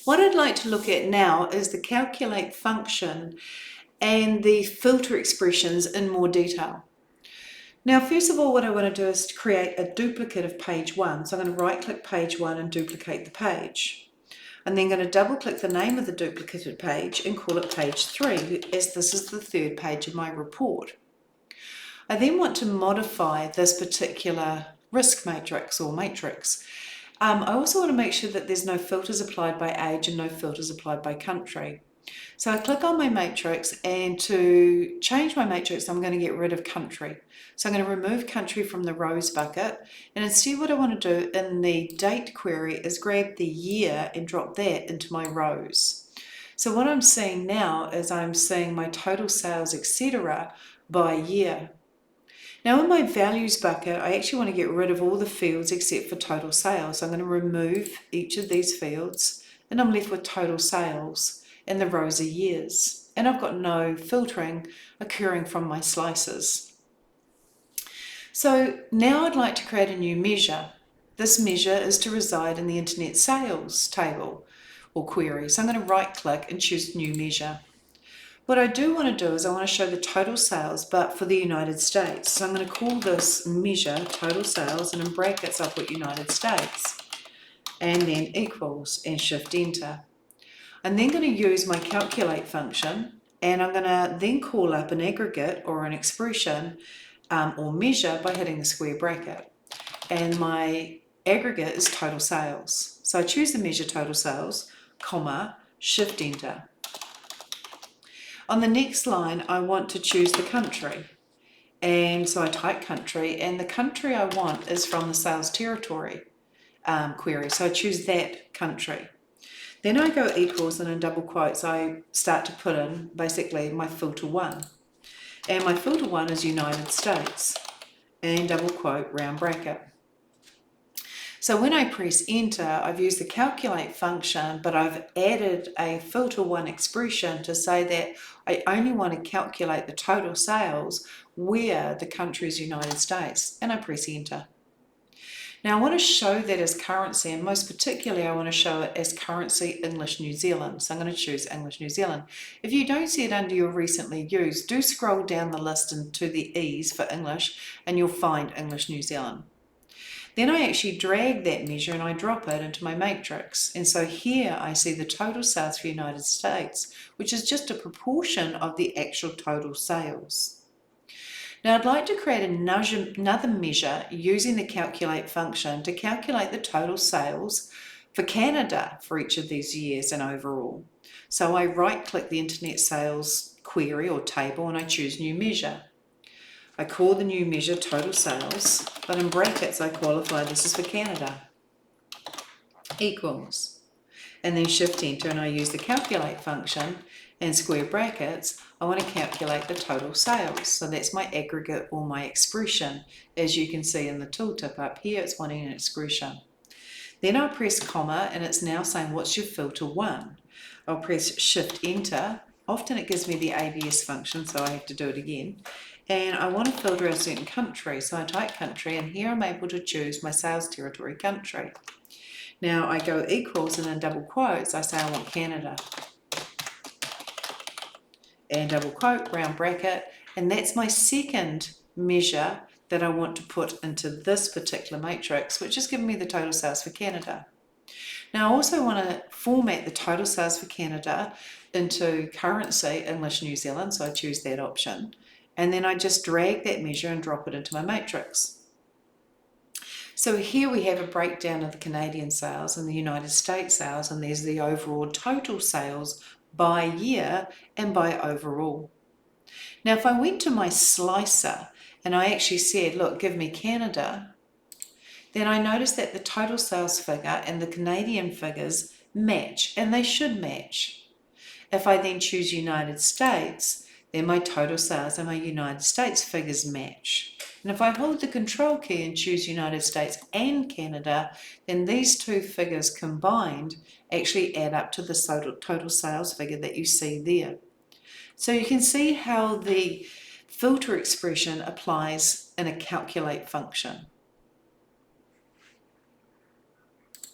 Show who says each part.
Speaker 1: What I'd like to look at now is the calculate function and the filter expressions in more detail. Now, first of all, what I want to do is to create a duplicate of page 1. So I'm going to right-click page 1 and duplicate the page. I'm then going to double-click the name of the duplicated page and call it page 3, as this is the third page of my report. I then want to modify this particular risk matrix or matrix. I also want to make sure that there's no filters applied by age and no filters applied by country. So I click on my matrix, and to change my matrix, I'm going to get rid of country. So I'm going to remove country from the rows bucket, and instead what I want to do in the date query is grab the year and drop that into my rows. So what I'm seeing now is I'm seeing my total sales, etc. by year. Now in my values bucket, I actually want to get rid of all the fields except for total sales. So I'm going to remove each of these fields, and I'm left with total sales, and the rows are years. And I've got no filtering occurring from my slices. So now I'd like to create a new measure. This measure is to reside in the internet sales table or query. So I'm going to right click and choose new measure. What I do want to do is I want to show the total sales, but for the United States. So I'm going to call this measure total sales, and in brackets I'll put United States, and then equals, and shift enter. I'm then going to use my calculate function, and I'm going to then call up an aggregate or an expression or measure by hitting the square bracket. And my aggregate is total sales. So I choose the measure total sales, comma, shift enter. On the next line, I want to choose the country. And so I type country, and the country I want is from the sales territory query. So I choose that country. Then I go equals, and in double quotes, I start to put in basically my filter 1. And my filter 1 is United States, and double quote, round bracket. So when I press enter, I've used the calculate function, but I've added a filter 1 expression to say that I only want to calculate the total sales where the country is United States, and I press enter. Now I want to show that as currency, and most particularly I want to show it as currency English New Zealand. So I'm going to choose English New Zealand. If you don't see it under your recently used, do scroll down the list into the E's for English, and you'll find English New Zealand. Then I actually drag that measure and I drop it into my matrix. And so here I see the total sales for the United States, which is just a proportion of the actual total sales. Now I'd like to create another measure using the calculate function to calculate the total sales for Canada for each of these years and overall. So I right click the internet sales query or table, and I choose new measure. I call the new measure total sales, but in brackets I qualify this is for Canada, equals, and then shift enter, and I use the calculate function, and square brackets, I want to calculate the total sales. So that's my aggregate or my expression. As you can see in the tooltip up here, it's wanting an expression. Then I'll press comma, and it's now saying what's your filter 1. I'll press shift enter. Often it gives me the ABS function, so I have to do it again. And I want to filter a certain country, so I type country, and here I'm able to choose my sales territory country. Now I go equals, and in double quotes I say I want Canada, and double quote, round bracket, and that's my second measure that I want to put into this particular matrix, which is giving me the total sales for Canada. Now I also want to format the total sales for Canada into currency English New Zealand, so I choose that option, and then I just drag that measure and drop it into my matrix. So here we have a breakdown of the Canadian sales and the United States sales, and there's the overall total sales by year and by overall. Now if I went to my slicer and I actually said, look, give me Canada, then I notice that the total sales figure and the Canadian figures match, and they should match. If I then choose United States, then my total sales and my United States figures match. And if I hold the control key and choose United States and Canada, then these two figures combined actually add up to the total sales figure that you see there. So you can see how the filter expression applies in a calculate function.